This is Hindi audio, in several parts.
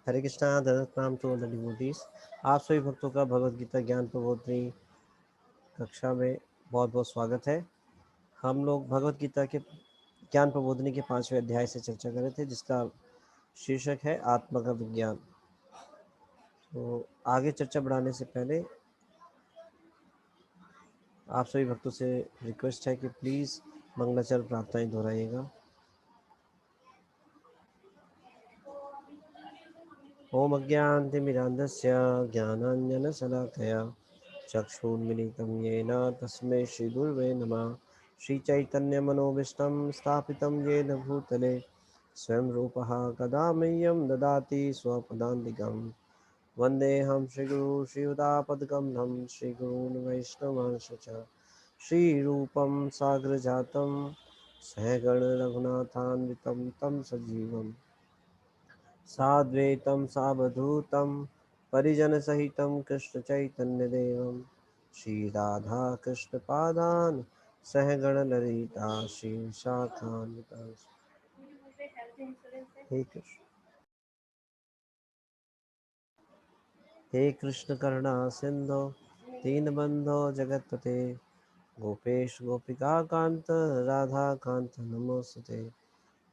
हरे कृष्णा। दत्त नाम टू ऑल द डिवोटीज। आप सभी भक्तों का भगवद गीता ज्ञान प्रबोधिनी कक्षा में बहुत बहुत स्वागत है। हम लोग भगवद गीता के ज्ञान प्रबोधिनी के 5वें अध्याय से चर्चा कर रहे थे, जिसका शीर्षक है आत्मा का विज्ञान। तो आगे चर्चा बढ़ाने से पहले आप सभी भक्तों से रिक्वेस्ट है कि प्लीज़ मंगलाचरण प्रार्थनाएं दोहराइएगा। ओम अज्ञानतिमिरान्धस्य ज्ञानाञ्जनशलाकया चक्षुन्मिलितं येन तस्मै श्रीगुरुवे नमः। श्रीचैतन्यमनोभीष्टं स्थापितं येन भूतले स्वयं रूपः कदा मह्यं ददाति स्वपदान्तिकं। वन्देऽहं श्रीगुरु श्रीयुतापदकमलं श्रीगुरून् वैष्णवांश्च च श्रीरूपं साग्रजातं सहगण रघुनाथान्वितं तं सजीवम् साद्वैतं सावधूतं परिजनसहितं कृष्णचैतन्यदेवं श्रीराधाकृष्णपादान् सहगणललिता श्रीशाखान्वितांश्च। हे कृष्ण हे कृष्ण करुणा सिंधो दीनबंधो जगतपते गोपेश गोपिकाकांत राधाकांत नमोस्तुते।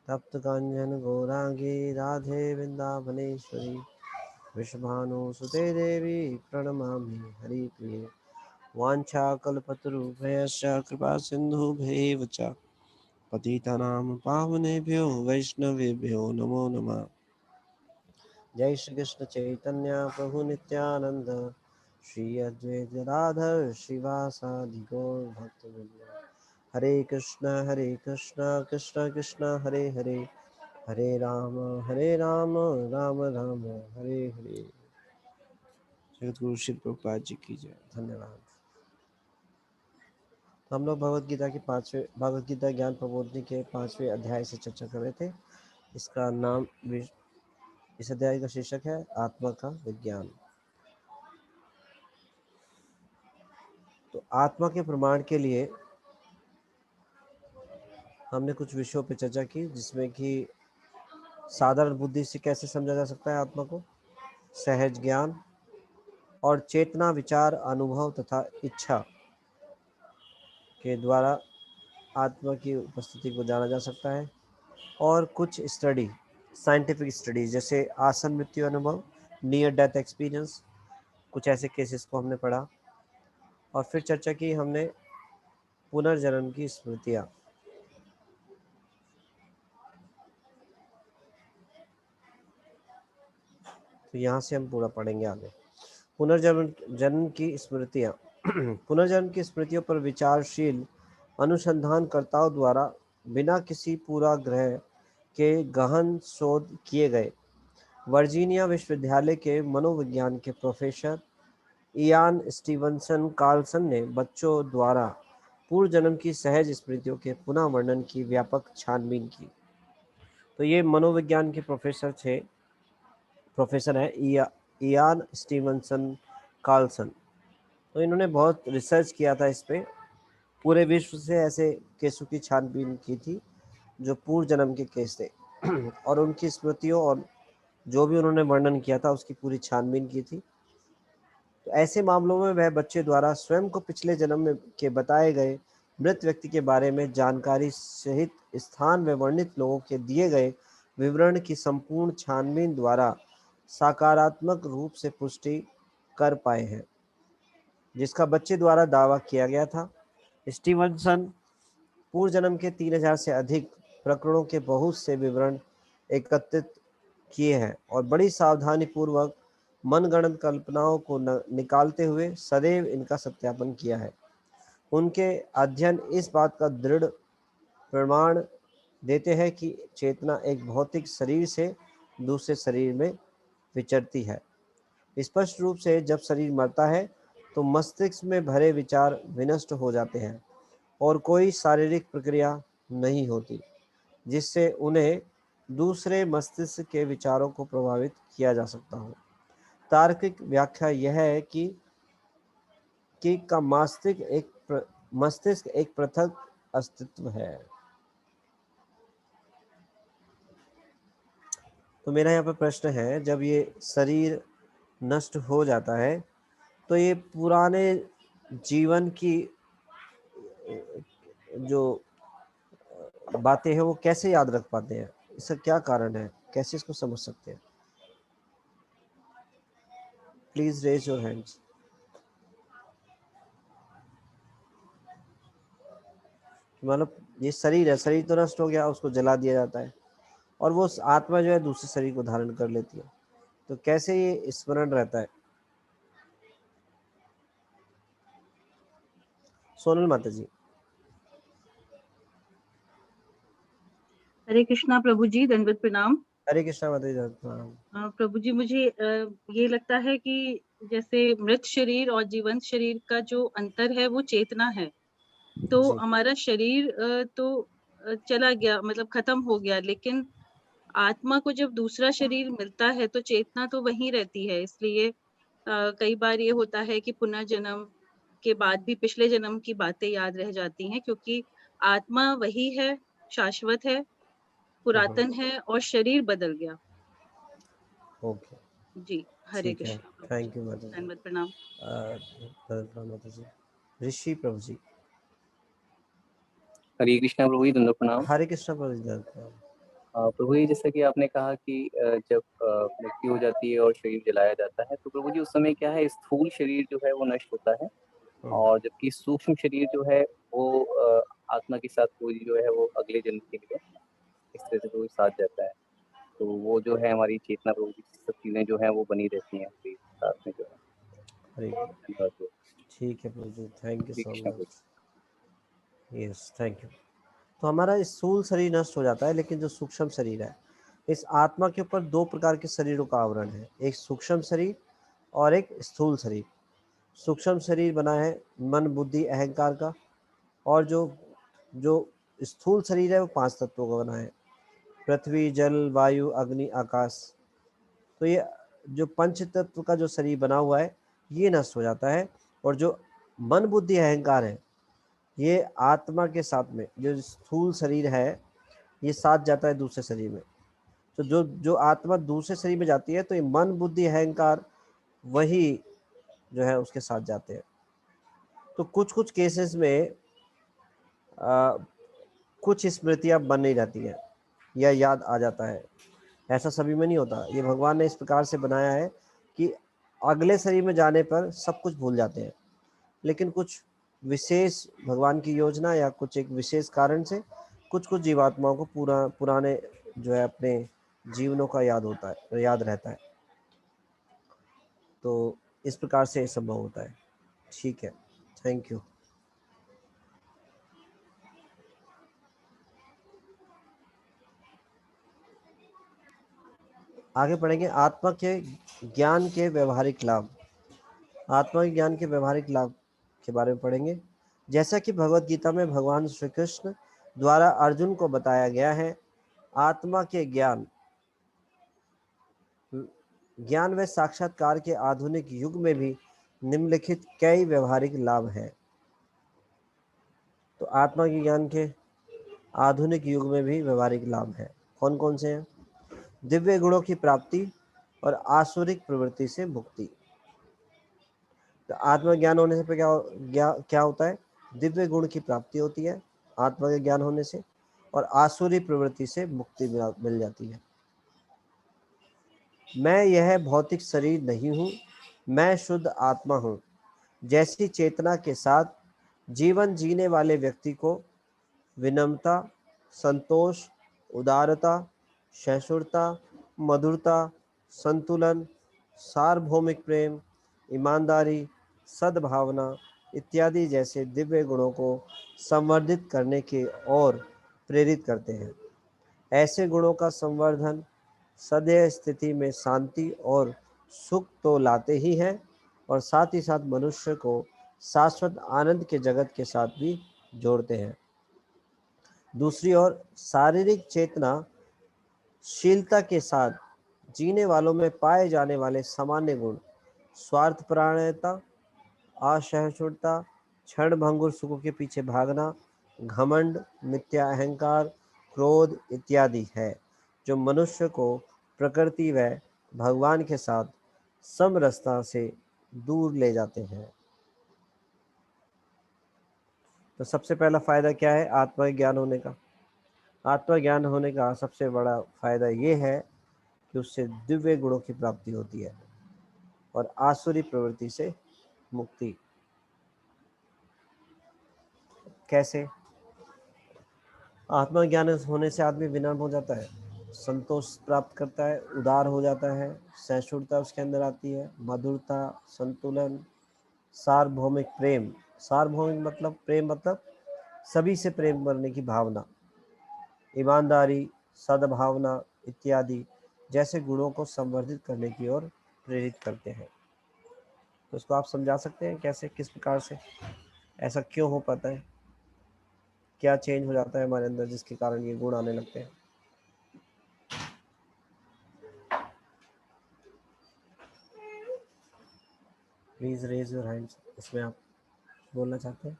तप्त कांचन गौरांगी राधे वृंदावनेश्वरी वृषभानुसुते देवी प्रणमामि हरिप्रिये। वाञ्छाकल्पतरुभ्यश्च कृपा सिन्धुभ्येव च पतितानां पावनेभ्यो वैष्णवेभ्यो नमो नमः। जय श्री कृष्ण चैतन्य प्रभु नित्यानंद श्री अद्वैत गदाधर श्रीवासादि गौर भक्तवृंद। हरे कृष्ण कृष्ण कृष्ण हरे हरे हरे राम राम राम हरे हरे। जगत गुरु श्री प्रभुपाद जी की जय। धन्यवाद। हम लोग भगवद गीता ज्ञान प्रबोधिनी के 5वें अध्याय से चर्चा कर रहे थे। इसका नाम, इस अध्याय का शीर्षक है आत्मा का विज्ञान। तो आत्मा के प्रमाण के लिए हमने कुछ विषयों पर चर्चा की, जिसमें कि साधारण बुद्धि से कैसे समझा जा सकता है आत्मा को, सहज ज्ञान और चेतना, विचार, अनुभव तथा इच्छा के द्वारा आत्मा की उपस्थिति को जाना जा सकता है। और कुछ स्टडी, साइंटिफिक स्टडीज जैसे आसन मृत्यु अनुभव, नियर डेथ एक्सपीरियंस, कुछ ऐसे केसेस को हमने पढ़ा। और फिर चर्चा की हमने पुनर्जन्म की स्मृतियाँ। तो यहाँ से हम पूरा पढ़ेंगे आगे। पुनर्जन्म की स्मृतियाँ। पुनर्जन्म की स्मृतियों पर विचारशील अनुसंधानकर्ताओं द्वारा बिना किसी पूर्वाग्रह के गहन शोध किए गए वर्जीनिया विश्वविद्यालय के मनोविज्ञान के प्रोफेसर इयान स्टीवनसन कार्लसन ने बच्चों द्वारा पूर्व जन्म की सहज स्मृतियों के पुनः वर्णन की व्यापक छानबीन की। तो ये मनोविज्ञान के प्रोफेसर है इयान स्टीवनसन कार्लसन। तो इन्होंने बहुत रिसर्च किया था इस पे, पूरे विश्व से ऐसे केसों की छानबीन की थी जो पूर्व जन्म के केस थे और उनकी स्मृतियों और जो भी उन्होंने वर्णन किया था उसकी पूरी छानबीन की थी। तो ऐसे मामलों में वह बच्चे द्वारा स्वयं को पिछले जन्म में के बताए गए मृत व्यक्ति के बारे में जानकारी सहित स्थान में वर्णित लोगों के दिए गए विवरण की संपूर्ण छानबीन द्वारा सकारात्मक रूप से पुष्टि कर पाए हैं, जिसका बच्चे द्वारा दावा किया गया था। स्टीवनसन पूर्व जन्म के 3000 से अधिक प्रकरणों के बहुत से विवरण एकत्रित किए हैं और बड़ी सावधानी पूर्वक मनगढ़ंत कल्पनाओं को निकालते हुए सदैव इनका सत्यापन किया है। उनके अध्ययन इस बात का दृढ़ प्रमाण देते हैं कि चेतना एक भौतिक शरीर से दूसरे शरीर में विचरती है। स्पष्ट रूप से जब शरीर मरता है तो मस्तिष्क में भरे विचार विनष्ट हो जाते हैं और कोई शारीरिक प्रक्रिया नहीं होती जिससे उन्हें दूसरे मस्तिष्क के विचारों को प्रभावित किया जा सकता हो। तार्किक व्याख्या यह है कि का मस्तिष्क एक पृथक अस्तित्व है। तो मेरा यहाँ पर प्रश्न है, जब ये शरीर नष्ट हो जाता है तो ये पुराने जीवन की जो बातें हैं वो कैसे याद रख पाते हैं? इसका क्या कारण है? कैसे इसको समझ सकते हैं? Please raise your hands. मतलब ये शरीर है, शरीर तो नष्ट हो गया, उसको जला दिया जाता है और वो आत्मा जो है दूसरे शरीर को धारण कर लेती है, तो कैसे ये स्मरण रहता है? सोनल माता जी। हरे कृष्णा प्रभु जी, दंडवत प्रणाम। हरे कृष्णा माता जी, दंडवत प्रणाम। प्रभु जी, मुझे ये लगता है कि जैसे मृत शरीर और जीवंत शरीर का जो अंतर है वो चेतना है। तो जी। हमारा शरीर तो चला गया, मतलब खत्म हो गया, लेकिन आत्मा को जब दूसरा शरीर मिलता है तो चेतना तो वहीं रहती है। इसलिए कई बार ये होता है कि पुनर्जन्म के बाद भी पिछले जन्म की बातें याद रह जाती हैं, क्योंकि आत्मा वही है, शाश्वत है, पुरातन है, और शरीर बदल गया। ओके, जी, हरे ठीक है। कृष्णा प्रभु जी, थैंक यू माता जी। दंडवत प्रणाम। दंडवत प्रणाम माता जी। ऋषि प्रभु जी। हरे कृष्णा प्रभु जी, दंडवत प्रणाम। हरे कृष्णा प्रभु जी, दंडवत प्रणाम। प्रभु जी, जैसा कि आपने कहा कि जब मृत्यु हो जाती है और शरीर जलाया जाता है, तो प्रभु जी उस समय क्या है, स्थूल शरीर जो है वो नष्ट होता है, और जबकि सूक्ष्म शरीर जो है वो आत्मा के साथ पूरी जो है वो अगले जन्म के लिए इस तरह से वो साथ जाता है। तो वो जो है हमारी चेतना, प्रभु जी सब चीजें जो है वो बनी रहती हैं शरीर के साथ में जो है। हरे धन्यवाद प्रभु। ठीक है प्रभु जी, thank you Hare so Krishna प्रभु। मच। Yes, thank you. तो हमारा स्थूल शरीर नष्ट हो जाता है, लेकिन जो सूक्ष्म शरीर है, इस आत्मा के ऊपर दो प्रकार के शरीरों का आवरण है, एक सूक्ष्म शरीर और एक स्थूल शरीर। सूक्ष्म शरीर बना है मन बुद्धि अहंकार का, और जो जो स्थूल शरीर है वो पांच तत्वों का बना है, पृथ्वी जल वायु अग्नि आकाश। तो ये जो पंच तत्व का जो शरीर बना हुआ है ये नष्ट हो जाता है, और जो मन बुद्धि अहंकार है ये आत्मा के साथ में जो स्थूल शरीर है ये साथ जाता है दूसरे शरीर में। तो जो जो आत्मा दूसरे शरीर में जाती है तो ये मन बुद्धि अहंकार वही जो है उसके साथ जाते हैं। तो कुछ कुछ केसेस में कुछ स्मृतियां बन नहीं रहती हैं या याद आ जाता है, ऐसा सभी में नहीं होता। ये भगवान ने इस प्रकार से बनाया है कि अगले शरीर में जाने पर सब कुछ भूल जाते हैं, लेकिन कुछ विशेष भगवान की योजना या कुछ एक विशेष कारण से कुछ कुछ जीवात्माओं को पुराने जो है अपने जीवनों का याद रहता है। तो इस प्रकार से ये संभव होता है। ठीक है, थैंक यू। आगे पढ़ेंगे आत्मा के ज्ञान के व्यवहारिक लाभ। आत्मा के ज्ञान के व्यवहारिक लाभ के बारे में पढ़ेंगे। जैसा कि भगवत गीता में भगवान श्री कृष्ण द्वारा अर्जुन को बताया गया है, आत्मा के ज्ञान व साक्षात्कार के आधुनिक युग में भी निम्नलिखित कई व्यवहारिक लाभ हैं। तो आत्मा के ज्ञान के आधुनिक युग में भी व्यवहारिक लाभ हैं। कौन कौन से हैं? दिव्य गुणों की प्राप्ति और आसुरिक प्रवृत्ति से मुक्ति। तो आत्मा ज्ञान होने से क्या होता है? दिव्य गुण की प्राप्ति होती है आत्मा के ज्ञान होने से, और आसुरी प्रवृत्ति से मुक्ति मिल जाती है। मैं यह भौतिक शरीर नहीं हूँ, मैं शुद्ध आत्मा हूँ। जैसी चेतना के साथ जीवन जीने वाले व्यक्ति को विनम्रता, संतोष, उदारता, सहिष्णुता, मधुरता, संतुलन, सार्वभौमिक प्रेम, ईमानदारी, सद्भावना इत्यादि जैसे दिव्य गुणों को संवर्धित करने की ओर प्रेरित करते हैं। ऐसे गुणों का संवर्धन सदैव स्थिति में शांति और सुख तो लाते ही हैं, और साथ ही साथ मनुष्य को शाश्वत आनंद के जगत के साथ भी जोड़ते हैं। दूसरी ओर शारीरिक चेतना शीलता के साथ जीने वालों में पाए जाने वाले सामान्य गुण स्वार्थपरायणता, असहिष्णुता, क्षण भंगुर सुखों के पीछे भागना, घमंड, मिथ्या अहंकार, क्रोध इत्यादि है, जो मनुष्य को प्रकृति व भगवान के साथ समरसता से दूर ले जाते हैं। तो सबसे पहला फायदा क्या है आत्मा ज्ञान होने का? आत्मा ज्ञान होने का सबसे बड़ा फायदा ये है कि उससे दिव्य गुणों की प्राप्ति होती है और आसुरी प्रवृत्ति से मुक्ति। कैसे? आत्मा ज्ञान होने से आदमी विनम्र हो जाता है, संतोष प्राप्त करता है, उदार हो जाता है, सहिष्णुता उसके अंदर आती है, मधुरता, संतुलन, सार्वभौमिक प्रेम। सार्वभौमिक मतलब प्रेम मतलब सभी से प्रेम करने की भावना, ईमानदारी, सद्भावना इत्यादि जैसे गुणों को संवर्धित करने की ओर प्रेरित करते हैं। तो इसको आप समझा सकते हैं कैसे, किस प्रकार से ऐसा क्यों हो पाता है? क्या चेंज हो जाता है हमारे अंदर जिसके कारण ये गुण आने लगते हैं? Please raise your hands. इसमें आप बोलना चाहते हैं?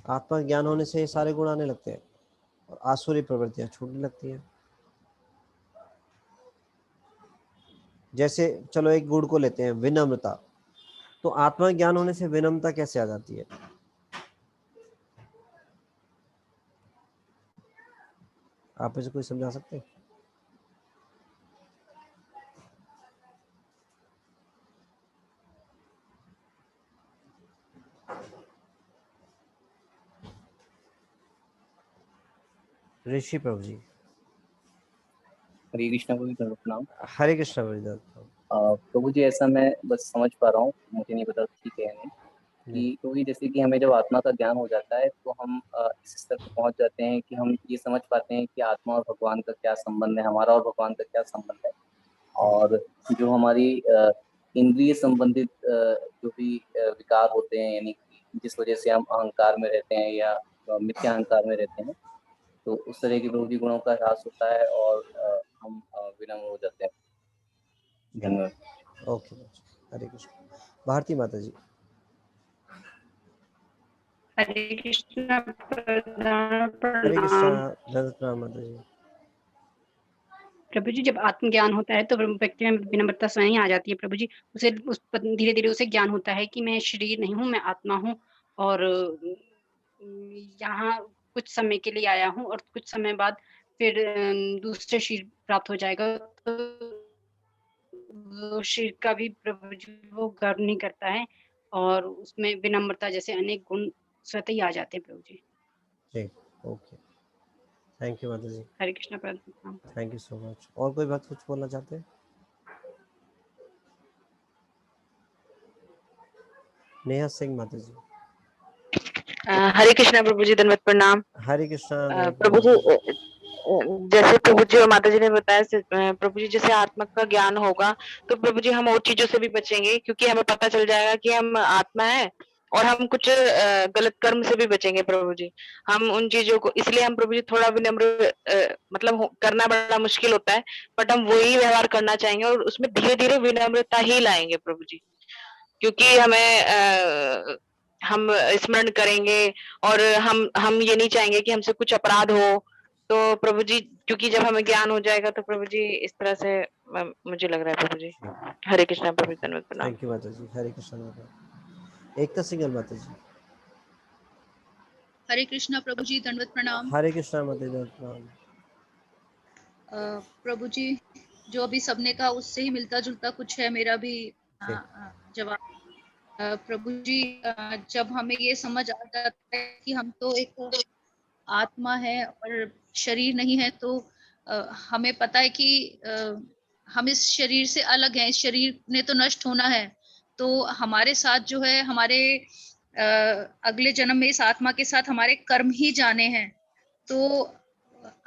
आत्मा ज्ञान होने से ये सारे गुण आने लगते हैं और आसुरी प्रवृत्तियां छूटने लगती हैं। जैसे चलो एक गुण को लेते हैं, विनम्रता। तो आत्मा ज्ञान होने से विनम्रता कैसे आ जाती है? आप इसे कोई समझा सकते हैं? ऋषि प्रभु जी। हरे कृष्णा प्रभु जी, दंडवत प्रणाम। हरे कृष्णा प्रभु। प्रभु जी ऐसा मैं बस समझ पा रहा हूँ, मुझे नहीं पता ठीक है या नहीं, कि प्रभु जी जैसे कि हमें जब आत्मा का ज्ञान हो जाता है तो हम इस स्तर पर पहुंच जाते हैं कि हम ये समझ पाते हैं कि आत्मा और भगवान का क्या संबंध है, हमारा और भगवान का क्या संबंध है। और जो हमारी इंद्रिय संबंधित जो भी विकार होते हैं, यानी कि जिस वजह से हम अहंकार में रहते हैं या मिथ्या अहंकार में रहते हैं, तो उस तरह के प्रभु जी गुणों का ह्रास होता है और हम विनम्र हो जाते हैं। धन्यवाद। ओके, हरे कृष्ण। भारती माता जी। हरे कृष्णा हरे प्रणाम। कृष्णा, दंडवत प्रणाम माता जी। प्रभु जी जब आत्मज्ञान होता है तो व्यक्ति में विनम्रता स्वयं आ जाती है। प्रभु जी उसे धीरे धीरे उसे ज्ञान होता है कि मैं शरीर नहीं हूँ, मैं आत्मा हूँ और यहाँ कुछ समय के लिए आया हूँ और कुछ समय बाद फिर दूसरे शरीर प्राप्त हो जाएगा। तो वो शरीर का भी प्रभु जी वो गर्व नहीं करता है और उसमें विनम्रता जैसे अनेक गुण स्वतः ही आ जाते हैं। प्रभु जी जी, ओके, थैंक यू माता जी। हरे कृष्णा प्रणाम। Thank you so much. और कोई बात कुछ बोलना चाहते हैं? नेहा सिंह माता जी। हरे कृष्णा प्रभु जी, दंडवत प्रणाम। हरे कृष्णा, दंडवत प्रभु प्रणाम। जी जैसे प्रभु जी और माता जी ने बताया, प्रभु जी जैसे आत्मा का ज्ञान होगा तो प्रभु जी हम और चीजों से भी बचेंगे, क्योंकि हमें पता चल जाएगा कि हम आत्मा है और हम कुछ गलत कर्म से भी बचेंगे। प्रभु जी हम उन चीजों को, इसलिए हम प्रभु जी थोड़ा विनम्र मतलब करना बड़ा मुश्किल होता है, बट हम वही व्यवहार करना चाहेंगे और उसमें धीरे धीरे विनम्रता ही लाएंगे प्रभु जी, क्योंकि हम स्मरण करेंगे और हम ये नहीं चाहेंगे कि हमसे कुछ अपराध हो। तो प्रभु जी क्योंकि जब हमें ज्ञान हो जाएगा तो प्रभु जी इस तरह से मुझे लग रहा है। प्रभु जी हरे कृष्णा प्रभु जी, धन्यवाद प्रणाम। थैंक यू माता जी। हरे कृष्णा माता। एकता सिंगल माता जी। हरे कृष्णा प्रभु जी, दंडवत प्रणाम। हरे कृष्णा माता जी, दंडवत प्रणाम। प्रभु जी जो अभी सबने कहा उससे ही मिलता जुलता कुछ है मेरा भी जवाब। प्रभु जी जब हमें ये समझ आ जाता है कि हम तो एक आत्मा है और शरीर नहीं है, तो हमें पता है कि हम इस शरीर से अलग हैं, इस शरीर ने तो नष्ट होना है, तो हमारे साथ जो है हमारे अगले जन्म में इस आत्मा के साथ हमारे कर्म ही जाने हैं। तो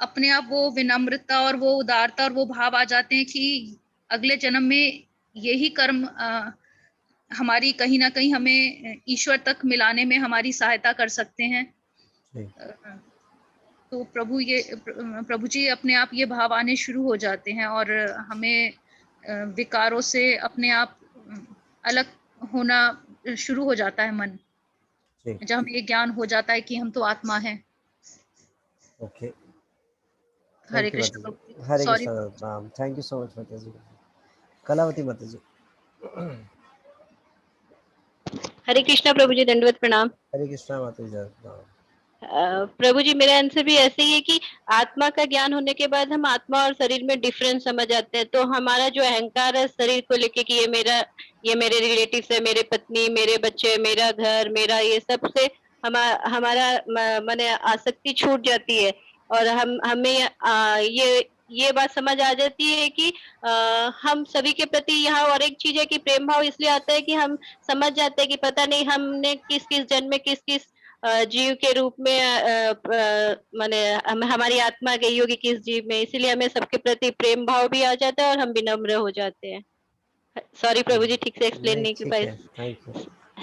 अपने आप वो विनम्रता और वो उदारता और वो भाव आ जाते हैं कि अगले जन्म में यही कर्म हमारी कहीं ना कहीं हमें ईश्वर तक मिलाने में हमारी सहायता कर सकते हैं। तो प्रभु जी अपने आप ये भाव आने शुरू हो जाते हैं और हमें विकारों से अपने आप अलग होना शुरू हो जाता है मन, जब हमें ये ज्ञान हो जाता है कि हम तो आत्मा हैं। Okay, Hare thank you Krishna माता प्रभु जी, जी, Hare sorry. Krishna Ram, thank you so much माता जी। कलावती माता जी। हरे कृष्णा प्रभु जी, दंडवत प्रणाम। हरे कृष्णा माता जी, राम। प्रभु जी, मेरा आंसर भी ऐसे ही है कि आत्मा का ज्ञान होने के बाद हम आत्मा और शरीर में डिफरेंस समझ आते हैं। तो हमारा जो अहंकार है शरीर को लेके कि ये मेरे रिलेटिव्स है, मेरे पत्नी, मेरे बच्चे, मेरा घर, मेरा ये सब से हमारा माने आसक्ति छूट जाती है। और हमें ये बात समझ आ जाती है कि हम सभी के प्रति यहाँ और एक चीज है कि प्रेम भाव इसलिए आता है कि हम समझ जाते हैं कि पता नहीं हमने किस किस जन्म में किस किस जीव के रूप में माने हमारी आत्मा गई होगी किस जीव में, इसीलिए हमें सबके प्रति प्रेम भाव भी आ जाता है और हम विनम्र हो जाते हैं। सॉरी प्रभु जी, ठीक से एक्सप्लेन नहीं कर ठीक पाए। है,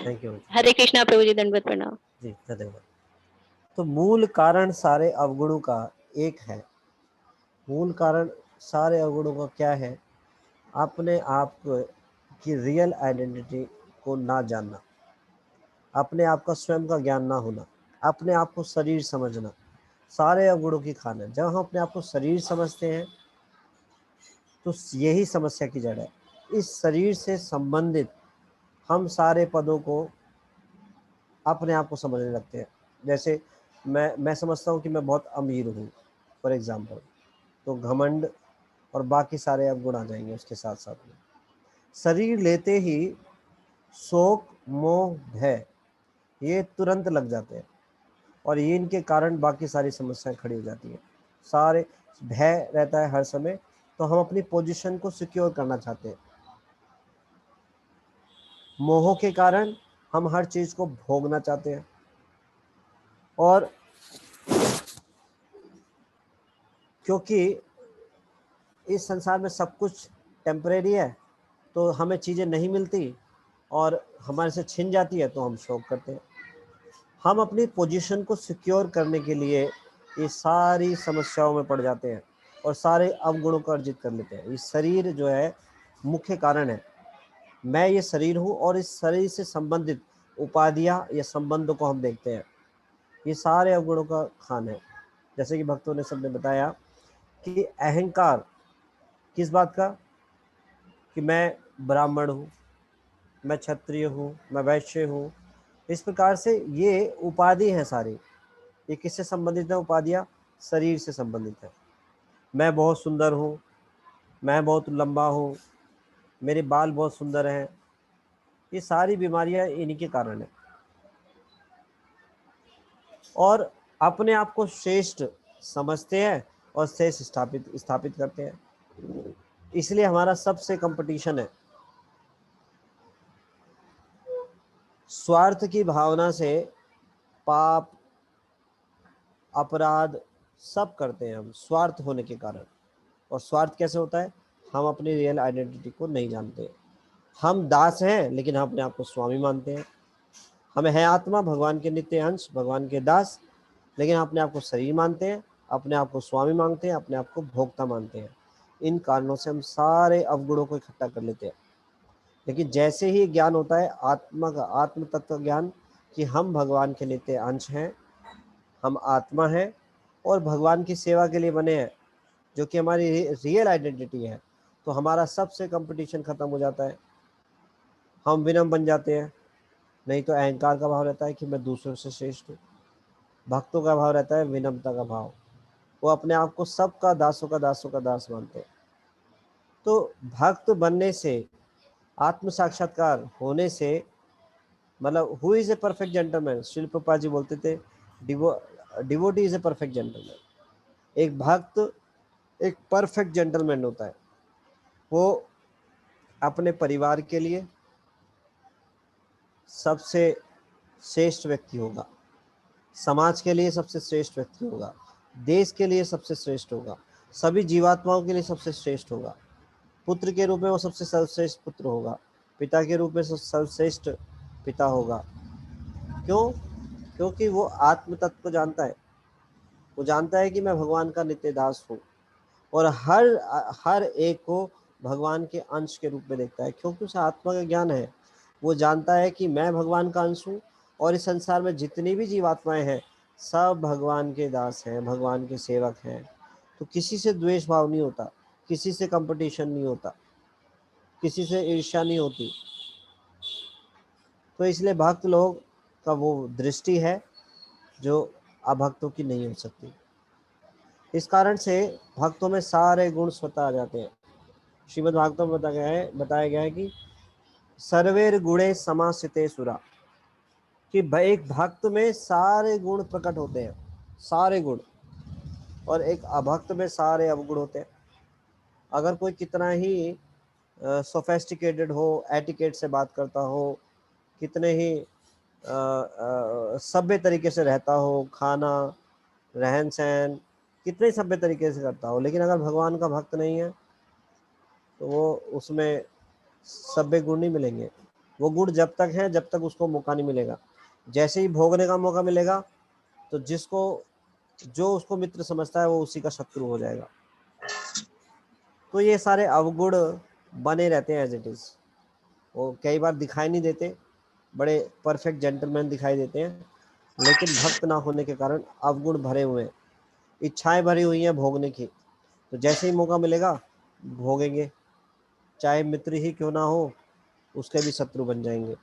थैंक यू। हरे कृष्णा प्रभु जी, दंडवत प्रणाम जी, धन्यवाद। तो मूल कारण सारे अवगुणों का एक है। मूल कारण सारे अवगुणों का क्या है? अपने आप की रियल आइडेंटिटी को ना जानना, अपने आप का स्वयं का ज्ञान ना होना, अपने आप को शरीर समझना, सारे अवगुणों की खान है। जब हम अपने आप को शरीर समझते हैं तो यही समस्या की जड़ है। इस शरीर से संबंधित हम सारे पदों को अपने आप को समझने लगते हैं। जैसे मैं समझता हूँ कि मैं बहुत अमीर हूँ फॉर एग्जाम्पल, तो घमंड और बाकी सारे अवगुण आ जाएंगे उसके साथ साथ में। शरीर लेते ही शोक, मोह, भय ये तुरंत लग जाते हैं और ये इनके कारण बाकी सारी समस्याएं खड़ी हो जाती हैं। सारे भय रहता है हर समय, तो हम अपनी पोजीशन को सिक्योर करना चाहते हैं। मोह के कारण हम हर चीज को भोगना चाहते हैं, और क्योंकि इस संसार में सब कुछ टेम्परेरी है तो हमें चीज़ें नहीं मिलती और हमारे से छिन जाती है तो हम शोक करते हैं। हम अपनी पोजीशन को सिक्योर करने के लिए ये सारी समस्याओं में पड़ जाते हैं और सारे अवगुणों को अर्जित कर लेते हैं। ये शरीर जो है मुख्य कारण है। मैं ये शरीर हूँ और इस शरीर से संबंधित उपाधियाँ या संबंधों को हम देखते हैं। ये सारे अवगुणों का खान है। जैसे कि भक्तों ने सबने बताया कि अहंकार किस बात का, कि मैं ब्राह्मण हूँ, मैं क्षत्रिय हूँ, मैं वैश्य हूँ। इस प्रकार से ये उपाधि है सारी। ये किससे संबंधित है? उपाधियाँ शरीर से संबंधित है। मैं बहुत सुंदर हूँ, मैं बहुत लंबा हूँ, मेरे बाल बहुत सुंदर हैं। ये सारी बीमारियाँ इन्हीं के कारण है। और अपने आप को श्रेष्ठ समझते हैं और शेष स्थापित करते हैं। इसलिए हमारा सबसे कंपटीशन है। स्वार्थ की भावना से पाप, अपराध सब करते हैं हम स्वार्थ होने के कारण। और स्वार्थ कैसे होता है? हम अपनी रियल आइडेंटिटी को नहीं जानते। हम दास हैं लेकिन हम अपने आप को स्वामी मानते हैं। हमें है आत्मा, भगवान के नित्य अंश, भगवान के दास, लेकिन हम अपने आप को शरीर मानते हैं, अपने आप को स्वामी मानते हैं, अपने आप को भोक्ता मानते हैं। इन कारणों से हम सारे अवगुणों को इकट्ठा कर लेते हैं। लेकिन जैसे ही ज्ञान होता है आत्मा का, आत्म तत्व ज्ञान, कि हम भगवान के नित्य अंश हैं, हम आत्मा हैं और भगवान की सेवा के लिए बने हैं, जो कि हमारी रियल आइडेंटिटी है, तो हमारा सबसे कंपटीशन खत्म हो जाता है। हम विनम्र बन जाते हैं। नहीं तो अहंकार का भाव रहता है कि मैं दूसरों से श्रेष्ठ हूँ। भक्तों का भाव रहता है विनम्रता का भाव। वो अपने आप को सबका दासों का दास मानते हैं। तो भक्त बनने से, आत्म साक्षात्कार होने से, मतलब who is a perfect gentleman, Srila Prabhupada ji बोलते थे, devotee is a perfect gentleman. एक भक्त एक परफेक्ट जेंटलमैन होता है। वो अपने परिवार के लिए सबसे श्रेष्ठ व्यक्ति होगा, समाज के लिए सबसे श्रेष्ठ व्यक्ति होगा, देश के लिए सबसे श्रेष्ठ होगा, सभी जीवात्माओं के लिए सबसे श्रेष्ठ होगा। पुत्र के रूप में वो सबसे सर्वश्रेष्ठ पुत्र होगा, पिता के रूप में सर्वश्रेष्ठ पिता होगा। क्यों? क्योंकि वो आत्म तत्व को जानता है। वो जानता है कि मैं भगवान का नित्य दास हूँ और हर एक को भगवान के अंश के रूप में देखता है, क्योंकि उसे आत्मा का ज्ञान है। वो जानता है कि मैं भगवान का अंश हूँ और इस संसार में जितनी भी जीवात्माएं हैं सब भगवान के दास हैं, भगवान के सेवक हैं। तो किसी से द्वेष भाव नहीं होता, किसी से कंपटीशन नहीं होता, किसी से ईर्ष्या नहीं होती। तो इसलिए भक्त लोग का वो दृष्टि है जो अभक्तों की नहीं हो सकती। इस कारण से भक्तों में सारे गुण स्वतः आ जाते हैं। श्रीमद् भागवतम में बताया गया है कि सर्वेर गुणे समासिते सुरा, कि एक भक्त में सारे गुण प्रकट होते हैं, सारे गुण, और एक अभक्त में सारे अवगुण होते हैं। अगर कोई कितना ही सोफेस्टिकेटेड हो, एटिकेट से बात करता हो, कितने ही सभ्य तरीके से रहता हो, खाना रहन सहन कितने सभ्य तरीके से करता हो, लेकिन अगर भगवान का भक्त नहीं है तो वो उसमें सभ्य गुण नहीं मिलेंगे। वो गुण जब तक है जब तक उसको मौका नहीं मिलेगा। जैसे ही भोगने का मौका मिलेगा तो जो उसको मित्र समझता है वो उसी का शत्रु हो जाएगा। तो ये सारे अवगुण बने रहते हैं एज इट इज। वो कई बार दिखाई नहीं देते, बड़े परफेक्ट जेंटलमैन दिखाई देते हैं, लेकिन भक्त ना होने के कारण अवगुण भरे हुए हैं, इच्छाएं भरी हुई हैं भोगने की। तो जैसे ही मौका मिलेगा भोगेंगे, चाहे मित्र ही क्यों ना हो उसके भी शत्रु बन जाएंगे।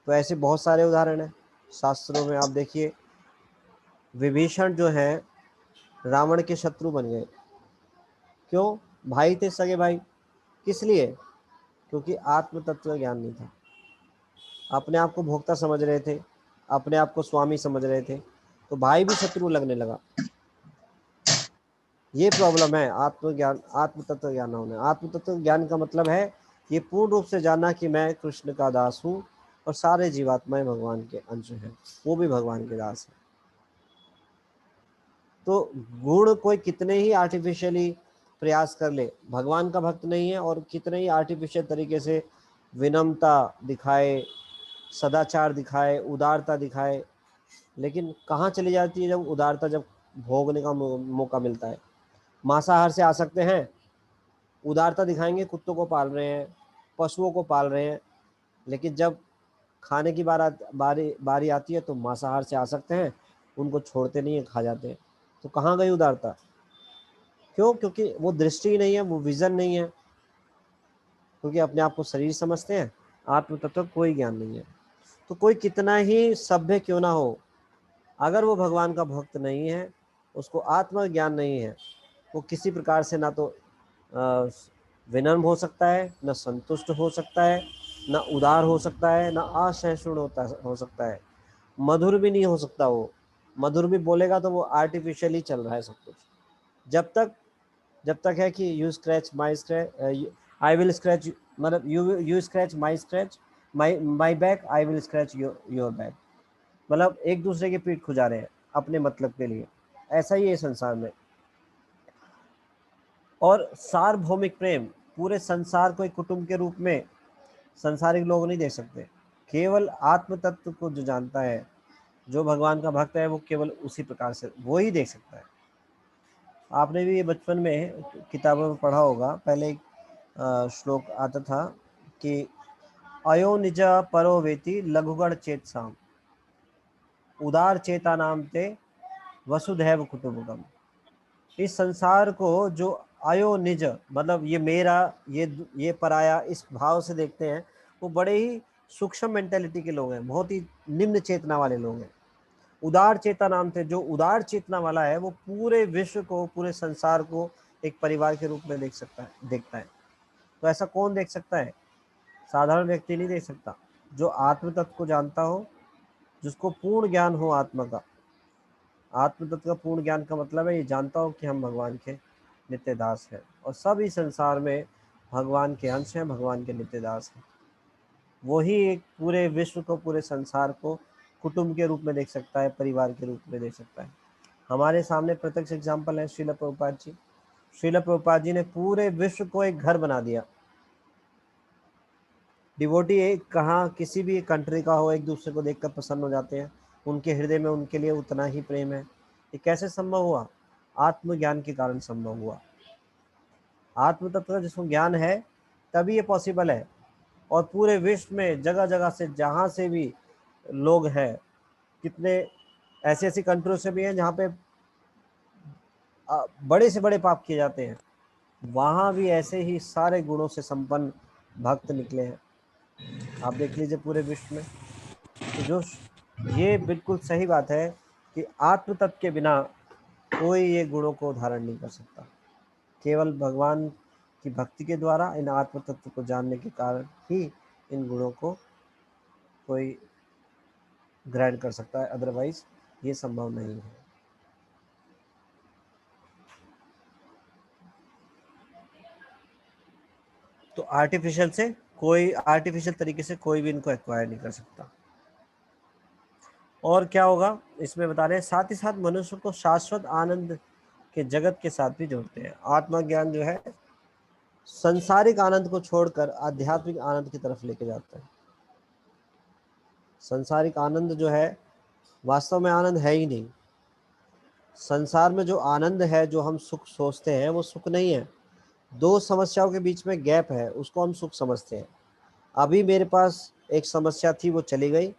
तो ऐसे बहुत सारे उदाहरण हैं शास्त्रों में। आप देखिए, विभीषण जो है रावण के शत्रु बन गए। क्यों? भाई थे, सगे भाई। किस लिए? क्योंकि आत्म तत्व ज्ञान नहीं था। अपने आप को भोक्ता समझ रहे थे, अपने आप को स्वामी समझ रहे थे, तो भाई भी शत्रु लगने लगा। ये प्रॉब्लम है आत्मज्ञान, आत्म तत्व ज्ञान होने। आत्म तत्व ज्ञान का मतलब है ये पूर्ण रूप से जानना कि मैं कृष्ण का दास हूँ और सारे जीवात्माएं भगवान के अंश हैं, वो भी भगवान के दास हैं। तो गुण कोई कितने ही आर्टिफिशियली प्रयास कर ले, भगवान का भक्त नहीं है, और कितने ही आर्टिफिशियल तरीके से विनम्रता दिखाए, सदाचार दिखाए, उदारता दिखाए, लेकिन कहाँ चली जाती है जब उदारता, जब भोगने का मौका मिलता है। मांसाहार से आ सकते हैं, उदारता दिखाएंगे, कुत्तों को पाल रहे हैं, पशुओं को पाल रहे हैं, लेकिन जब खाने की बारी आती है तो मांसाहार से आ सकते हैं, उनको छोड़ते नहीं है, खा जाते हैं। तो कहाँ गई उदारता? क्यों? क्योंकि वो दृष्टि नहीं है, वो विजन नहीं है, क्योंकि अपने आप को शरीर समझते हैं, आत्म तत्व कोई ज्ञान नहीं है। तो कोई कितना ही सभ्य क्यों ना हो, अगर वो भगवान का भक्त नहीं है, उसको आत्म ज्ञान नहीं है, वो किसी प्रकार से ना तो विनम्र हो सकता है, न संतुष्ट हो सकता है, न उदार हो सकता है, न असहिष्णु हो सकता है, मधुर भी नहीं हो सकता। वो मधुर भी बोलेगा तो वो आर्टिफिशियली चल रहा है सब कुछ। जब तक है कि you scratch my scratch, I will scratch, मतलब you scratch my scratch, my back, I will scratch your back. मतलब एक दूसरे की पीठ खुजा रहे हैं अपने मतलब के लिए। ऐसा ही है संसार में। और सार्वभौमिक प्रेम, पूरे संसार को एक कुटुंब के रूप में संसारिक लोग नहीं देख सकते। केवल आत्म तत्व को जो जानता है, जो भगवान का भक्त है, वो केवल उसी प्रकार से वो ही देख सकता है। आपने भी ये बचपन में किताबों में पढ़ा होगा, पहले एक श्लोक आता था कि अयो निज परो वेति लघुगण चेतसाम, उदार चेता नाम ते वसुधैव कुटुंबकम। इस संसार को जो आयो निज, मतलब ये मेरा, ये पराया, इस भाव से देखते हैं, वो बड़े ही सूक्ष्म मेंटेलिटी के लोग हैं, बहुत ही निम्न चेतना वाले लोग हैं। उदार चेता नाम थे, जो उदार चेतना वाला है वो पूरे विश्व को, पूरे संसार को एक परिवार के रूप में देखता है। तो ऐसा कौन देख सकता है? साधारण व्यक्ति नहीं देख सकता। जो आत्म तत्व को जानता हो, जिसको पूर्ण ज्ञान हो आत्मा का। आत्म तत्व का पूर्ण ज्ञान का मतलब है ये जानता हो कि हम भगवान के नित्य दास हैं, और सब इस संसार में भगवान के अंश हैं, भगवान के नित्य दास हैं। वही एक पूरे विश्व को, पूरे संसार को कुटुंब के रूप में देख सकता है, परिवार के रूप में देख सकता है। हमारे सामने प्रत्यक्ष एग्जाम्पल है श्रील प्रभुपाद जी। श्रील प्रभुपाद जी ने पूरे विश्व को एक घर बना दिया। डिवोटी एक कहाँ किसी भी कंट्री का हो, एक दूसरे को देखकर प्रसन्न हो जाते हैं, उनके हृदय में उनके लिए उतना ही प्रेम है। ये कैसे संभव हुआ? आत्मज्ञान के कारण संभव हुआ। आत्म तत्व का जिसको ज्ञान है तभी ये पॉसिबल है। और पूरे विश्व में जगह जगह से, जहाँ से भी लोग हैं, कितने ऐसी कंट्रियों से भी हैं जहाँ पे बड़े से बड़े पाप किए जाते हैं, वहाँ भी ऐसे ही सारे गुणों से संपन्न भक्त निकले हैं। आप देख लीजिए पूरे विश्व में। तो जो ये बिल्कुल सही बात है कि आत्म तत्व के बिना कोई ये गुणों को धारण नहीं कर सकता। केवल भगवान की भक्ति के द्वारा इन आत्म तत्व को जानने के कारण ही इन गुणों को कोई ग्रहण कर सकता है, अदरवाइज ये संभव नहीं है। तो आर्टिफिशियल तरीके से कोई भी इनको एक्वायर नहीं कर सकता। और क्या होगा इसमें बता रहे हैं, साथ ही साथ मनुष्य को शाश्वत आनंद के जगत के साथ भी जोड़ते हैं। आत्मा ज्ञान जो है संसारिक आनंद को छोड़कर आध्यात्मिक आनंद की तरफ लेके जाता है। संसारिक आनंद जो है वास्तव में आनंद है ही नहीं। संसार में जो आनंद है, जो हम सुख सोचते हैं, वो सुख नहीं है। दो समस्याओं के बीच में गैप है, उसको हम सुख समझते हैं। अभी मेरे पास एक समस्या थी, वो चली गई,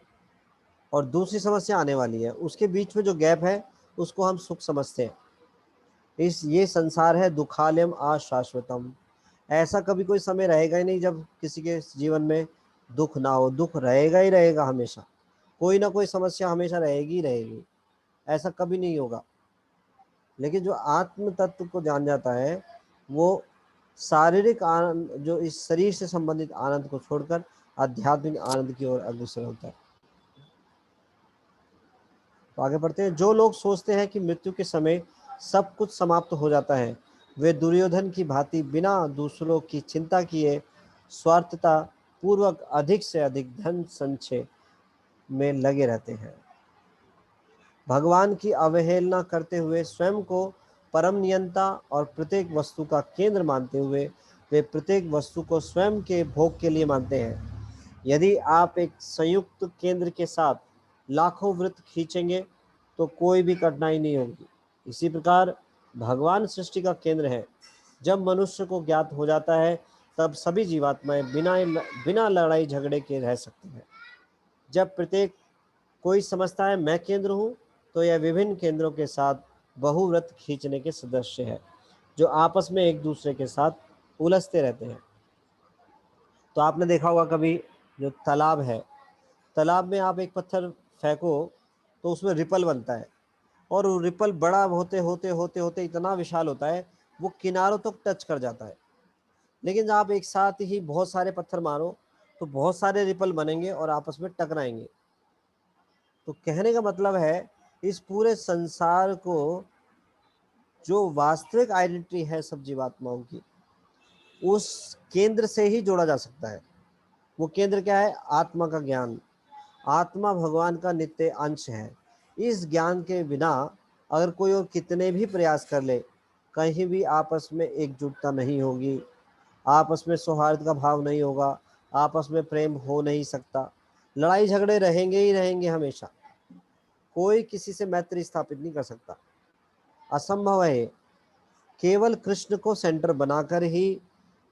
और दूसरी समस्या आने वाली है, उसके बीच में जो गैप है उसको हम सुख समझते हैं। ये संसार है दुखालयम अशाश्वतम। ऐसा कभी कोई समय रहेगा ही नहीं जब किसी के जीवन में दुख ना हो। दुख रहेगा ही रहेगा हमेशा, कोई ना कोई समस्या हमेशा रहेगी ही रहेगी, ऐसा कभी नहीं होगा। लेकिन जो आत्म तत्व को जान जाता है वो शारीरिक आनंद, जो इस शरीर से संबंधित आनंद को छोड़कर आध्यात्मिक आनंद की ओर अग्रसर होता है। तो आगे बढ़ते हैं। जो लोग सोचते हैं कि मृत्यु के समय सब कुछ समाप्त हो जाता है, वे दुर्योधन की भांति बिना दूसरों की चिंता किए स्वार्थता पूर्वक अधिक से अधिक धन संचय में लगे रहते हैं। भगवान की अवहेलना करते हुए स्वयं को परम नियंता और प्रत्येक वस्तु का केंद्र मानते हुए वे प्रत्येक वस्तु को स्वयं के भोग के लिए मानते हैं। यदि आप एक संयुक्त केंद्र के साथ लाखों वृत्त खींचेंगे तो कोई भी कठिनाई नहीं होगी। इसी प्रकार भगवान सृष्टि का केंद्र है। जब मनुष्य को ज्ञात हो जाता है तब सभी जीवात्माएं बिना लड़ाई झगड़े के रह सकती हैं। जब प्रत्येक कोई समझता है मैं केंद्र हूँ, तो यह विभिन्न केंद्रों के साथ बहुव्रत खींचने के सदस्य है, जो आपस में एक दूसरे के साथ उलझते रहते हैं। तो आपने देखा होगा कभी, जो तालाब है, तालाब में आप एक पत्थर फेंको तो उसमें रिपल बनता है, और वो रिपल बड़ा होते होते होते होते इतना विशाल होता है वो किनारों तक टच कर जाता है। लेकिन जब आप एक साथ ही बहुत सारे पत्थर मारो तो बहुत सारे रिपल बनेंगे और आपस में टकराएंगे। तो कहने का मतलब है इस पूरे संसार को जो वास्तविक आइडेंटिटी है सब जीवात्माओं की, उस केंद्र से ही जोड़ा जा सकता है। वो केंद्र क्या है? आत्मा का ज्ञान। आत्मा भगवान का नित्य अंश है। इस ज्ञान के बिना अगर कोई और कितने भी प्रयास कर ले, कहीं भी आपस में एकजुटता नहीं होगी, आपस में सौहार्द का भाव नहीं होगा, आपस में प्रेम हो नहीं सकता, लड़ाई झगड़े रहेंगे ही रहेंगे हमेशा। कोई किसी से मैत्री स्थापित नहीं कर सकता, असंभव है। केवल कृष्ण को सेंटर बनाकर ही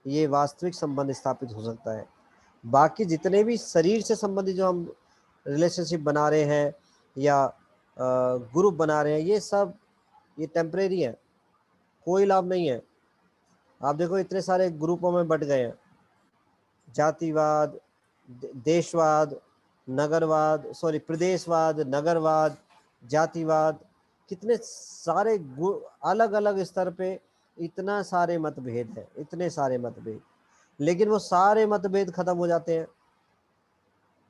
ये वास्तविक संबंध स्थापित हो सकता है। बाकी जितने भी शरीर से संबंधित जो हम रिलेशनशिप बना रहे हैं या ग्रुप बना रहे हैं, ये सब ये टेम्परेरी है, कोई लाभ नहीं है। आप देखो इतने सारे ग्रुपों में बट गए हैं, जातिवाद, देशवाद, नगरवाद, सॉरी प्रदेशवाद, नगरवाद, जातिवाद, कितने सारे अलग अलग स्तर पे इतना सारे मतभेद है, इतने सारे मतभेद। लेकिन वो सारे मतभेद खत्म हो जाते हैं।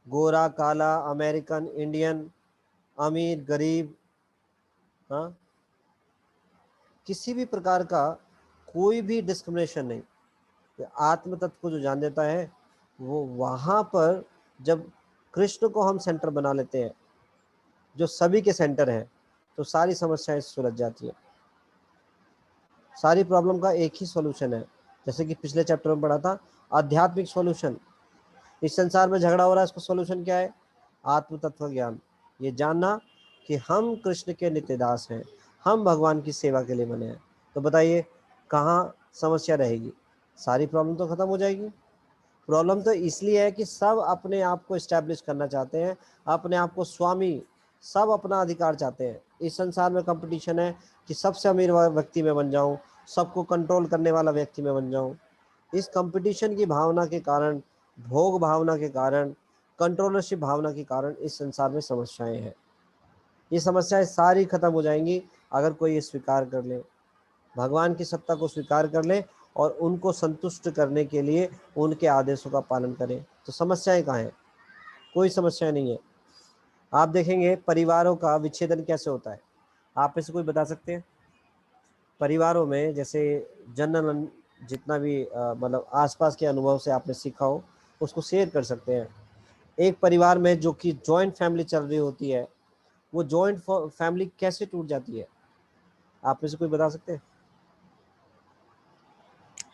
गोरा काला, अमेरिकन, इंडियन, अमीर गरीब, हाँ, किसी भी प्रकार का कोई भी डिस्क्रिमिनेशन नहीं। आत्म तत्व को जो जान देता है वो वहाँ पर जब कृष्ण को हम सेंटर बना लेते हैं, जो सभी के सेंटर है, तो सारी समस्याएं सुलझ जाती है। सारी प्रॉब्लम का एक ही सॉल्यूशन है, जैसे कि पिछले चैप्टर में पढ़ा था, आध्यात्मिक सॉल्यूशन। इस संसार में झगड़ा हो रहा है, इसका सॉल्यूशन क्या है? आत्म तत्व ज्ञान। ये जानना कि हम कृष्ण के नित्य दास हैं, हम भगवान की सेवा के लिए बने हैं। तो बताइए कहाँ समस्या रहेगी? सारी प्रॉब्लम तो खत्म हो जाएगी। प्रॉब्लम तो इसलिए है कि सब अपने आप को इस्टेब्लिश करना चाहते हैं, अपने आप को स्वामी सब अपना अधिकार चाहते हैं। इस संसार में कंपटीशन है कि सबसे अमीर व्यक्ति में बन जाऊं, सबको कंट्रोल करने वाला व्यक्ति में बन जाऊं। इस कंपटीशन की भावना के कारण, भोग भावना के कारण, कंट्रोलरशिप भावना के कारण इस संसार में समस्याएं हैं। ये समस्याएं सारी खत्म हो जाएंगी अगर कोई ये स्वीकार कर ले, भगवान की सत्ता को स्वीकार कर ले और उनको संतुष्ट करने के लिए उनके आदेशों का पालन करें। तो समस्याएं कहाँ हैं? कोई समस्या नहीं है। आप देखेंगे परिवारों का विच्छेदन कैसे होता है, आप में से कोई बता सकते हैं? परिवारों में जैसे जनरल जितना भी मतलब आसपास के अनुभव से आपने सीखा हो उसको शेयर कर सकते हैं। एक परिवार में जो कि जॉइंट फैमिली चल रही होती है, वो जॉइंट फैमिली कैसे टूट जाती है? आप में से कोई बता सकते हैं?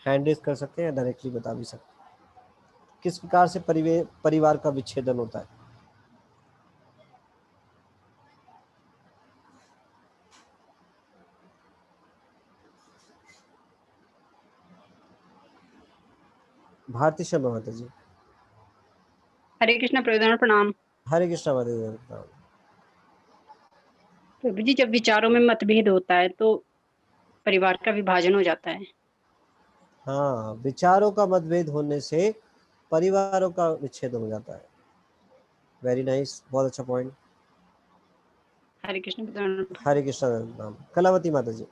हैंड रेज कर सकते हैं या डायरेक्टली बता भी सकते हैं। किस प्रकार से परिवार का विच्छेदन होता है? भारती शर्मा माता जी। हरे कृष्णा प्रभु, प्रणाम। हरे कृष्णा माता जी। प्रभु जी, जब विचारों में मतभेद होता है तो परिवार का विभाजन हो जाता है। हाँ, विचारों का मतभेद होने से परिवारों का विच्छेदन हो जाता है। वेरी नाइस, बहुत अच्छा पॉइंट। हरे कृष्ण प्रभु। हरे कृष्णा नाम। कलावती माता जी।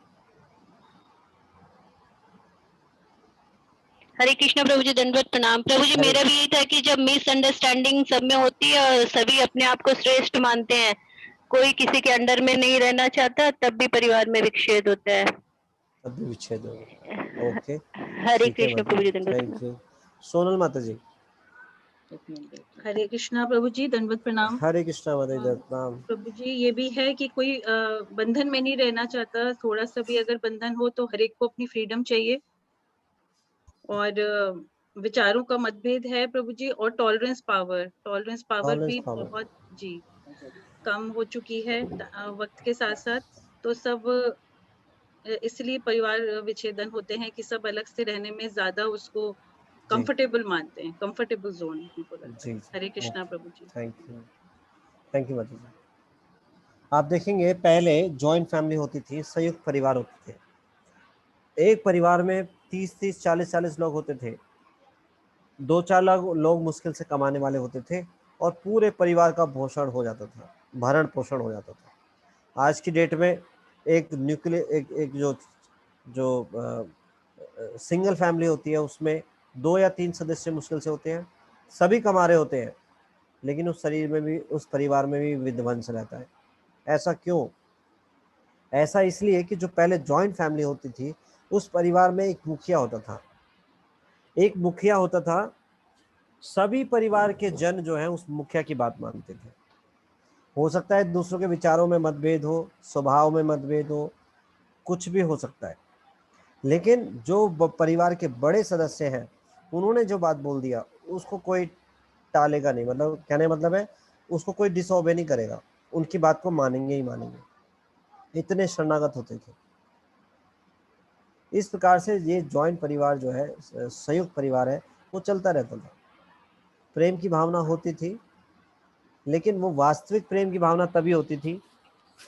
हरे कृष्णा प्रभु जी, दंडवत प्रणाम। प्रभु जी, मेरा भी यही था कि जब मिसअंडरस्टैंडिंग सब में होती है और सभी अपने आप को श्रेष्ठ मानते हैं, कोई किसी के अंडर में नहीं रहना चाहता, तब भी परिवार में विच्छेद होता है। तब भी विच्छेद होगा। ओके, हरे ठीक है कृष्ण माता प्रभु जी, जी, दंडवत थैंक यू। सोनल माता जी। हरे कृष्णा प्रभु जी, दंडवत प्रणाम। हरे कृष्णा माता जी, प्रणाम। प्रभु जी, ये भी है कि कोई बंधन में नहीं रहना चाहता, थोड़ा सा भी अगर बंधन हो तो हर एक को अपनी फ्रीडम चाहिए। और विचारों का मतभेद है प्रभु जी, और टॉलरेंस पावर भी बहुत जी कम हो चुकी है वक्त के साथ साथ। तो सब इसलिए परिवार विच्छेदन होते हैं कि सब अलग से रहने में ज्यादा उसको कंफर्टेबल मानते हैं, कंफर्टेबल जोन उनको लगता है। हरे कृष्णा प्रभु जी। थैंक यू माता जी। आप देखेंगे पहले जॉइंट फैमिली होती थी, संयुक्त परिवार होते थे। एक परिवार में 30-30, 40-40 लोग होते थे। 2-4 लोग मुश्किल से कमाने वाले होते थे और पूरे परिवार का पोषण हो जाता था, भरण पोषण हो जाता था। आज की डेट में एक न्यूक्लियर एक जो सिंगल फैमिली होती है उसमें 2 या 3 सदस्य मुश्किल से होते हैं, सभी कमा रहे होते हैं, लेकिन उस शरीर में भी, उस परिवार में भी विध्वंस रहता है। ऐसा क्यों? ऐसा इसलिए कि जो पहले जॉइंट फैमिली होती थी उस परिवार में एक मुखिया होता था। एक मुखिया होता था, सभी परिवार के जन जो है उस मुखिया की बात मानते थे। हो सकता है दूसरों के विचारों में मतभेद हो, स्वभाव में मतभेद हो, कुछ भी हो सकता है, लेकिन जो परिवार के बड़े सदस्य हैं उन्होंने जो बात बोल दिया उसको कोई टालेगा नहीं। मतलब कहने मतलब है उसको कोई डिसओबे नहीं करेगा, उनकी बात को मानेंगे ही मानेंगे। इतने शरणागत होते थे। इस प्रकार से ये जॉइंट परिवार जो है, संयुक्त परिवार है, वो चलता रहता था। प्रेम की भावना होती थी, लेकिन वो वास्तविक प्रेम की भावना तभी होती थी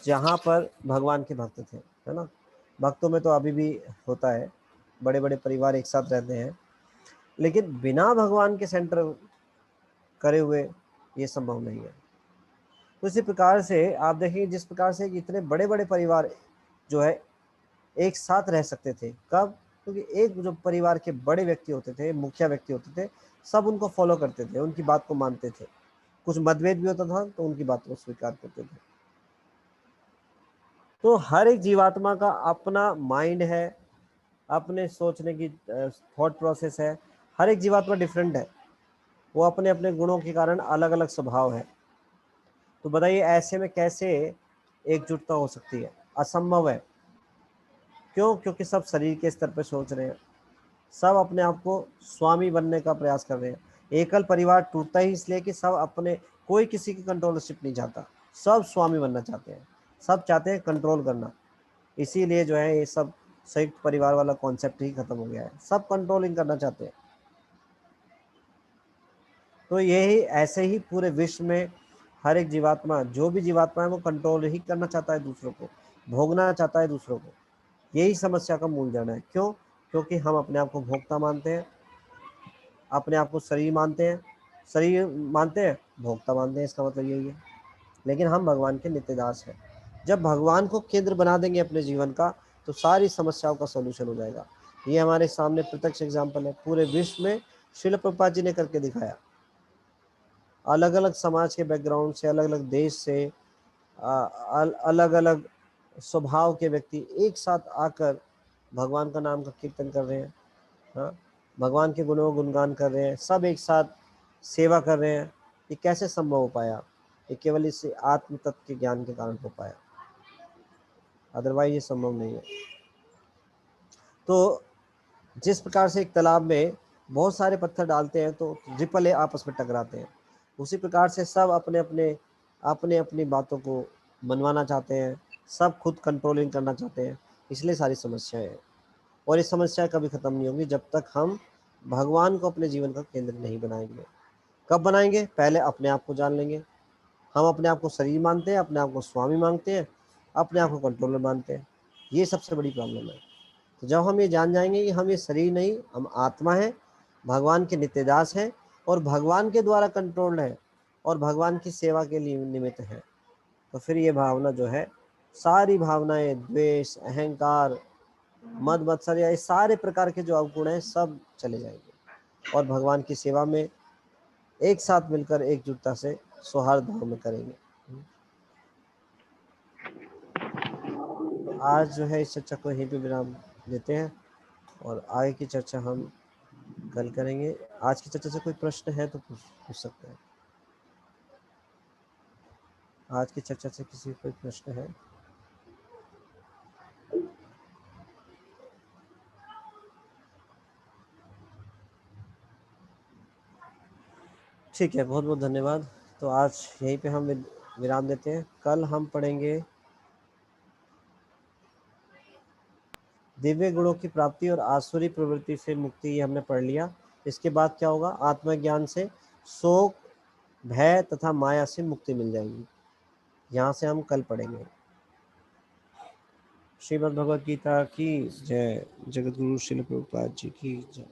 जहाँ पर भगवान के भक्त थे, है ना। भक्तों में तो अभी भी होता है, बड़े बड़े परिवार एक साथ रहते हैं, लेकिन बिना भगवान के सेंटर करे हुए ये संभव नहीं है। तो इसी प्रकार से आप देखेंगे जिस प्रकार से इतने बड़े बड़े परिवार जो है एक साथ रह सकते थे, कब? क्योंकि एक जो परिवार के बड़े व्यक्ति होते थे, मुखिया व्यक्ति होते थे, सब उनको फॉलो करते थे, उनकी बात को मानते थे। कुछ मतभेद भी होता था तो उनकी बात को स्वीकार करते थे। तो हर एक जीवात्मा का अपना माइंड है, अपने सोचने की थॉट प्रोसेस है। हर एक जीवात्मा डिफरेंट है, वो अपने अपने गुणों के कारण अलग अलग स्वभाव है। तो बताइए ऐसे में कैसे एकजुटता हो सकती है? असंभव है। क्यों? क्योंकि सब शरीर के स्तर पर सोच रहे हैं, सब अपने आप को स्वामी बनने का प्रयास कर रहे हैं। एकल परिवार टूटता ही इसलिए कि सब अपने, कोई किसी की कंट्रोलरशिप नहीं चाहता, सब स्वामी बनना चाहते हैं, सब चाहते हैं कंट्रोल करना। इसीलिए जो है ये सब संयुक्त परिवार वाला कॉन्सेप्ट ही खत्म हो गया है, सब कंट्रोलिंग करना चाहते हैं। तो यही ऐसे ही पूरे विश्व में हर एक जीवात्मा, जो भी जीवात्मा है वो कंट्रोल ही करना चाहता है दूसरों को, भोगना चाहता है दूसरों को। यही समस्या का मूल जड़ है। क्यों? क्योंकि हम अपने आप को भोक्ता मानते हैं, अपने आप को शरीर मानते हैं, शरीर मानते हैं, भोक्ता मानते हैं। इसका मतलब यही है। लेकिन हम भगवान के नित्य दास हैं। जब भगवान को केंद्र बना देंगे अपने जीवन का, तो सारी समस्याओं का सॉल्यूशन हो जाएगा। ये हमारे सामने प्रत्यक्ष एग्जाम्पल है, पूरे विश्व में श्रील प्रभुपाद जी ने करके दिखाया। अलग अलग समाज के बैकग्राउंड से, अलग अलग देश से, अलग अलग स्वभाव के व्यक्ति एक साथ आकर भगवान का नाम का कीर्तन कर रहे हैं। हाँ, भगवान के गुणों गुणगान कर रहे हैं, सब एक साथ सेवा कर रहे हैं। ये कैसे संभव हो पाया? ये केवल इस आत्म तत्व के ज्ञान के कारण हो पाया, अदरवाइज ये संभव नहीं है। तो जिस प्रकार से एक तालाब में बहुत सारे पत्थर डालते हैं तो रिपल आपस में टकराते हैं, उसी प्रकार से सब अपने अपनी बातों को मनवाना चाहते हैं, सब खुद कंट्रोलिंग करना चाहते हैं। इसलिए सारी समस्याएं हैं, और ये समस्या कभी ख़त्म नहीं होंगी जब तक हम भगवान को अपने जीवन का केंद्र नहीं बनाएंगे। कब बनाएंगे? पहले अपने आप को जान लेंगे। हम अपने आप को शरीर मानते हैं, अपने आप को स्वामी मानते हैं, अपने आप को कंट्रोलर मानते हैं। ये सबसे बड़ी प्रॉब्लम है। तो जब हम ये जान जाएंगे कि हम ये शरीर नहीं, हम आत्मा हैं, भगवान के नित्य दास हैं, और भगवान के द्वारा कंट्रोल्ड है, और भगवान की सेवा के लिए निमित्त है, तो फिर ये भावना जो है, सारी भावनाएं, द्वेष, अहंकार, मद मत्सर, ये सारे प्रकार के जो अवगुण हैं सब चले जाएंगे, और भगवान की सेवा में एक साथ मिलकर एकजुटता से सौहार्द भाव में करेंगे। तो आज जो है इस चर्चा को यहीं पे विराम देते हैं, और आगे की चर्चा हम कल करेंगे। आज की चर्चा से कोई प्रश्न है तो पूछ सकते हैं। आज की चर्चा से किसी को कोई प्रश्न है? ठीक है, बहुत बहुत धन्यवाद। तो आज यहीं पे हम विराम देते हैं। कल हम पढ़ेंगे दिव्य गुणों की प्राप्ति और आसुरी प्रवृत्ति से मुक्ति, ये हमने पढ़ लिया। इसके बाद क्या होगा? आत्मज्ञान से शोक, भय तथा माया से मुक्ति मिल जाएगी। यहाँ से हम कल पढ़ेंगे। श्रीमद् भगवद गीता की जय। जगत गुरु श्रील प्रभुपाद जी की जय।